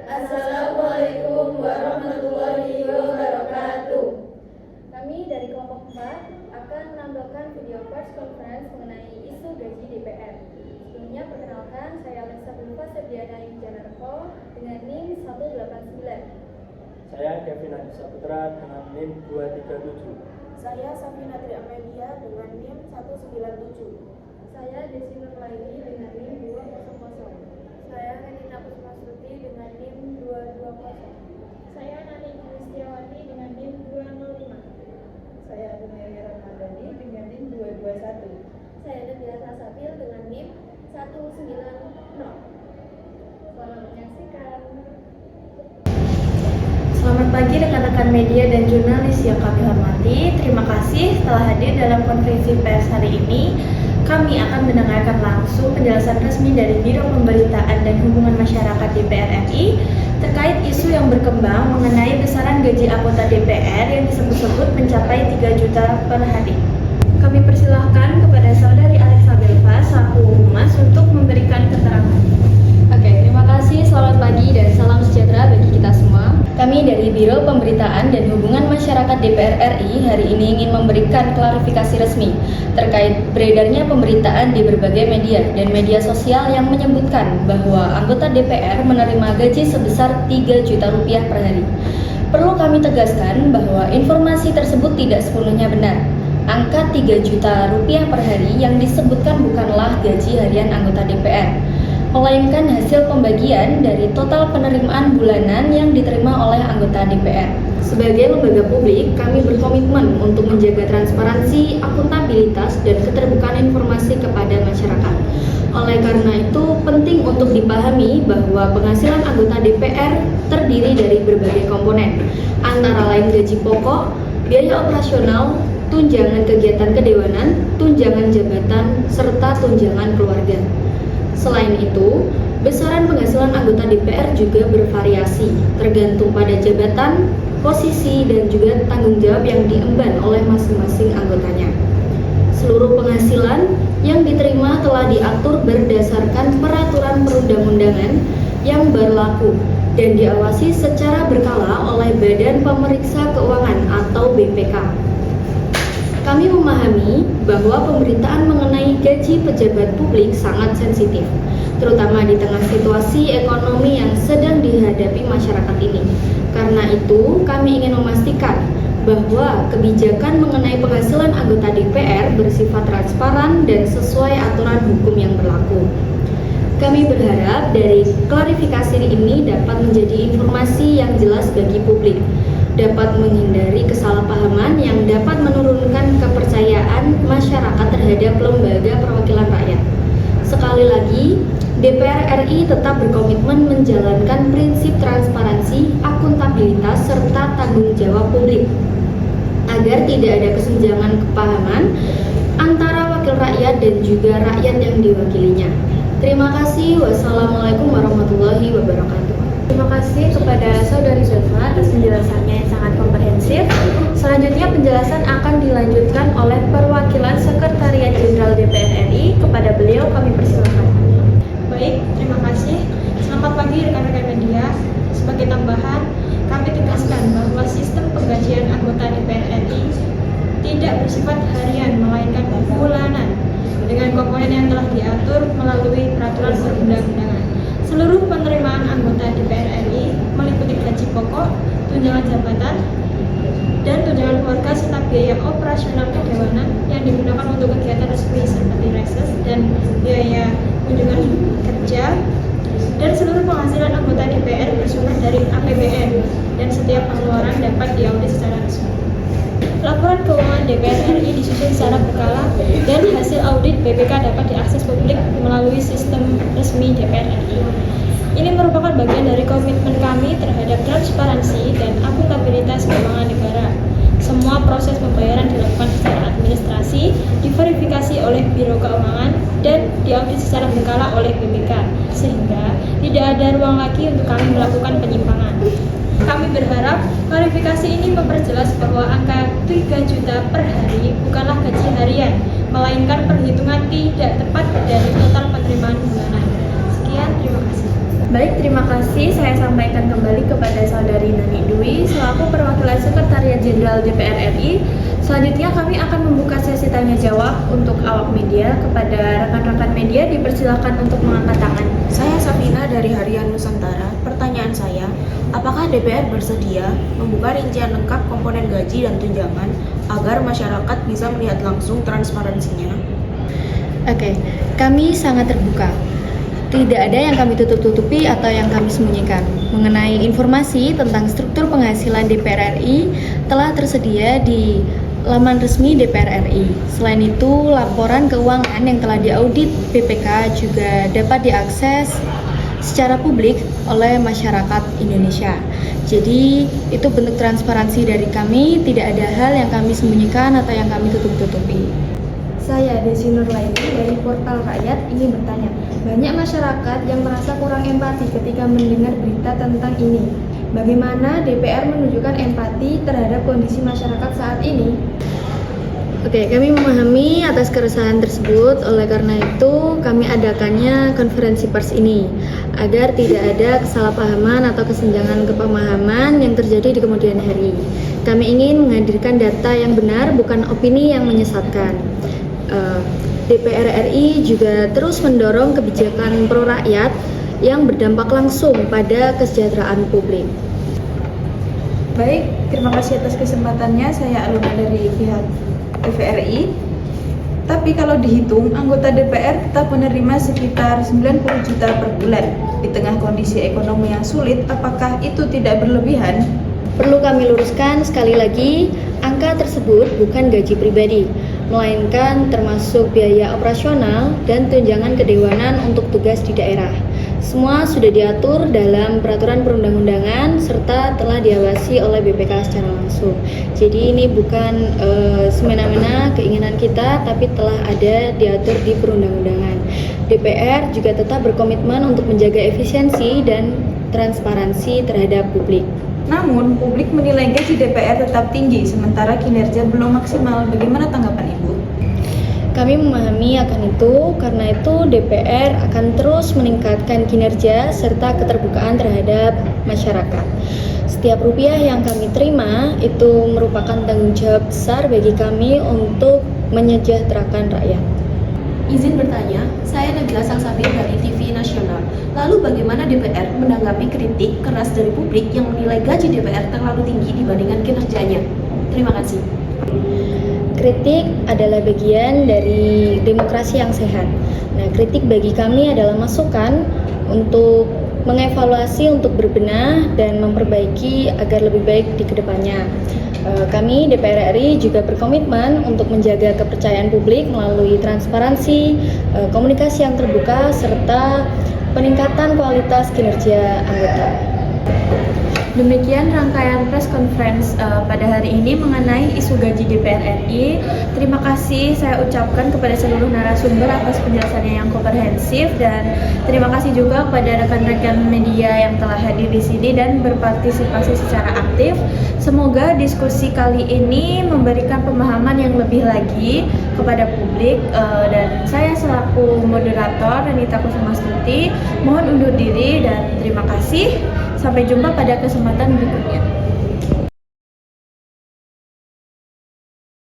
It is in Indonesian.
Assalamualaikum warahmatullahi wabarakatuh. Kami dari kelompok 4 akan menampilkan video press conference mengenai isu gaji DPR. Sebelumnya perkenalkan, saya Alisa Bulfa Sepdiana Injanarko dengan NIM 189. Saya Kevin Adi Saputra dengan NIM 237. Saya Safina Tri Amelia dengan NIM 197. Saya Desi Nurlaini dengan NIM 200. Saya Renina Kusmasuti dengan NIM 220. Saya Nani Kristiawati dengan NIM 205. Saya Adumayani Ramadhani dengan NIM 221. Saya Nabila Sasabil dengan NIM 190. Selamat menyaksikan. Selamat pagi rekan-rekan media dan jurnalis yang kami hormati. Terima kasih telah hadir dalam konferensi pers hari ini. Kami akan mendengarkan langsung penjelasan resmi dari Biro Pemberitaan dan Hubungan Masyarakat DPR RI terkait isu yang berkembang mengenai besaran gaji anggota DPR yang disebut-sebut mencapai 3 juta per hari. Kami persilahkan kepada Saudari Alexa Belva selaku Humas untuk memberikan keterangan. Oke, terima kasih. Selamat pagi dan salam sejahtera bagi kita semua. Kami dari Biro Pemberitaan dan Hubungan Masyarakat DPR RI hari ini ingin memberikan klarifikasi resmi terkait beredarnya pemberitaan di berbagai media dan media sosial yang menyebutkan bahwa anggota DPR menerima gaji sebesar 3 juta rupiah per hari. Perlu kami tegaskan bahwa informasi tersebut tidak sepenuhnya benar. Angka 3 juta rupiah per hari yang disebutkan bukanlah gaji harian anggota DPR, melainkan hasil pembagian dari total penerimaan bulanan yang diterima oleh anggota DPR. Sebagai lembaga publik, kami berkomitmen untuk menjaga transparansi, akuntabilitas, dan keterbukaan informasi kepada masyarakat. Oleh karena itu, penting untuk dipahami bahwa penghasilan anggota DPR terdiri dari berbagai komponen, antara lain gaji pokok, biaya operasional, tunjangan kegiatan kedewanan, tunjangan jabatan, serta tunjangan keluarga. Selain itu, besaran penghasilan anggota DPR juga bervariasi, tergantung pada jabatan, posisi, dan juga tanggung jawab yang diemban oleh masing-masing anggotanya. Seluruh penghasilan yang diterima telah diatur berdasarkan peraturan perundang-undangan yang berlaku dan diawasi secara berkala oleh Badan Pemeriksa Keuangan atau BPK. Kami memahami bahwa pemberitaan mengenai gaji pejabat publik sangat sensitif, terutama di tengah situasi ekonomi yang sedang dihadapi masyarakat ini. Karena itu, kami ingin memastikan bahwa kebijakan mengenai penghasilan anggota DPR bersifat transparan dan sesuai aturan hukum yang berlaku. Kami berharap dari klarifikasi ini dapat menjadi informasi yang jelas bagi publik, dapat menghindari kesalahpahaman yang dapat menurunkan kepercayaan masyarakat terhadap lembaga perwakilan rakyat. Sekali lagi, DPR RI tetap berkomitmen menjalankan prinsip transparansi, akuntabilitas, serta tanggung jawab publik agar tidak ada kesenjangan kepahaman antara wakil rakyat dan juga rakyat yang diwakilinya. Terima kasih. Wassalamualaikum warahmatullahi wabarakatuh. Terima kasih kepada Saudari Belva atas penjelasannya yang sangat komprehensif. Selanjutnya penjelasan akan dilanjutkan oleh perwakilan Sekretariat Jenderal DPR RI. Kepada beliau kami persilakan. Baik, terima kasih. Selamat pagi rekan-rekan media. Sebagai tambahan, kami tegaskan bahwa sistem penggajian anggota DPR RI tidak bersifat harian, melainkan bulanan dengan komponen yang telah diatur melalui peraturan perundang-undangan. Seluruh penerimaan anggota DPR RI meliputi gaji pokok, tunjangan jabatan, dan tunjangan keluarga serta biaya operasional kedewanan yang digunakan untuk kegiatan resmi seperti reses dan biaya kunjungan kerja, dan seluruh penghasilan anggota DPR bersumber dari APBN dan setiap pengeluaran dapat diaudit secara resmi. Laporan keuangan DPR RI disusun secara berkala dan hasil audit BPK dapat diakses publik melalui sistem resmi DPR RI. Ini merupakan bagian dari komitmen kami terhadap transparansi dan akuntabilitas keuangan negara. Semua proses pembayaran dilakukan secara administrasi, diverifikasi oleh Biro Keuangan, dan diaudit secara berkala oleh BPK, sehingga tidak ada ruang lagi untuk kami melakukan penyimpangan. Kami berharap klarifikasi ini memperjelas bahwa angka 3 juta per hari bukanlah gaji harian, melainkan perhitungan tidak tepat dari total penerimaan bulanan. Sekian, terima kasih. Baik, terima kasih. Saya sampaikan kembali kepada Saudari Nani Dwi selaku perwakilan Sekretariat Jenderal DPR RI. Selanjutnya kami akan membuka sesi tanya jawab untuk awak media. Kepada rekan-rekan media dipersilakan untuk mengangkat tangan. Saya Safina dari Harian Nusantara. Pertanyaan saya, apakah DPR bersedia membuka rincian lengkap komponen gaji dan tunjangan agar masyarakat bisa melihat langsung transparansinya? Oke, kami sangat terbuka. Tidak ada yang kami tutup-tutupi atau yang kami sembunyikan. Mengenai informasi tentang struktur penghasilan DPR RI telah tersedia di laman resmi DPR RI. Selain itu, laporan keuangan yang telah diaudit BPK juga dapat diakses secara publik oleh masyarakat Indonesia. Jadi, itu bentuk transparansi dari kami, tidak ada hal yang kami sembunyikan atau yang kami tutup-tutupi. Saya Desi Nurlaini dari Portal Rakyat ingin bertanya, banyak masyarakat yang merasa kurang empati ketika mendengar berita tentang ini. Bagaimana DPR menunjukkan empati terhadap kondisi masyarakat saat ini? Oke, kami memahami atas keresahan tersebut, oleh karena itu kami adakannya konferensi pers ini agar tidak ada kesalahpahaman atau kesenjangan kepemahaman yang terjadi di kemudian hari. Kami ingin menghadirkan data yang benar, bukan opini yang menyesatkan. DPR RI juga terus mendorong kebijakan pro rakyat yang berdampak langsung pada kesejahteraan publik. Baik, terima kasih atas kesempatannya. Saya Aluna dari pihak TVRI. Tapi kalau dihitung, anggota DPR tetap menerima sekitar 90 juta per bulan. Di tengah kondisi ekonomi yang sulit, apakah itu tidak berlebihan? Perlu kami luruskan sekali lagi, angka tersebut bukan gaji pribadi, melainkan termasuk biaya operasional dan tunjangan kedewanan untuk tugas di daerah. Semua sudah diatur dalam peraturan perundang-undangan serta telah diawasi oleh BPK secara langsung. Jadi ini bukan semena-mena keinginan kita, tapi telah ada diatur di perundang-undangan. DPR juga tetap berkomitmen untuk menjaga efisiensi dan transparansi terhadap publik. Namun, publik menilai gaji DPR tetap tinggi, sementara kinerja belum maksimal. Bagaimana tanggapan Ibu? Kami memahami akan itu, karena itu DPR akan terus meningkatkan kinerja serta keterbukaan terhadap masyarakat. Setiap rupiah yang kami terima itu merupakan tanggung jawab besar bagi kami untuk menyejahterakan rakyat. Izin bertanya, saya Nabila Sangsabir dari TV Nasional. Lalu bagaimana DPR menanggapi kritik keras dari publik yang menilai gaji DPR terlalu tinggi dibandingkan kinerjanya? Terima kasih. Kritik adalah bagian dari demokrasi yang sehat. Nah, kritik bagi kami adalah masukan untuk mengevaluasi, untuk berbenah dan memperbaiki agar lebih baik di kedepannya. Kami DPR RI juga berkomitmen untuk menjaga kepercayaan publik melalui transparansi, komunikasi yang terbuka, serta peningkatan kualitas kinerja anggota. Demikian rangkaian press conference pada hari ini mengenai isu gaji DPR RI. Terima kasih saya ucapkan kepada seluruh narasumber atas penjelasannya yang komprehensif, dan terima kasih juga kepada rekan-rekan media yang telah hadir di sini dan berpartisipasi secara aktif. Semoga diskusi kali ini memberikan pemahaman yang lebih lagi kepada publik, dan saya selaku moderator Renita Kusumastuti mohon undur diri dan terima kasih. Sampai jumpa pada kesempatan berikutnya.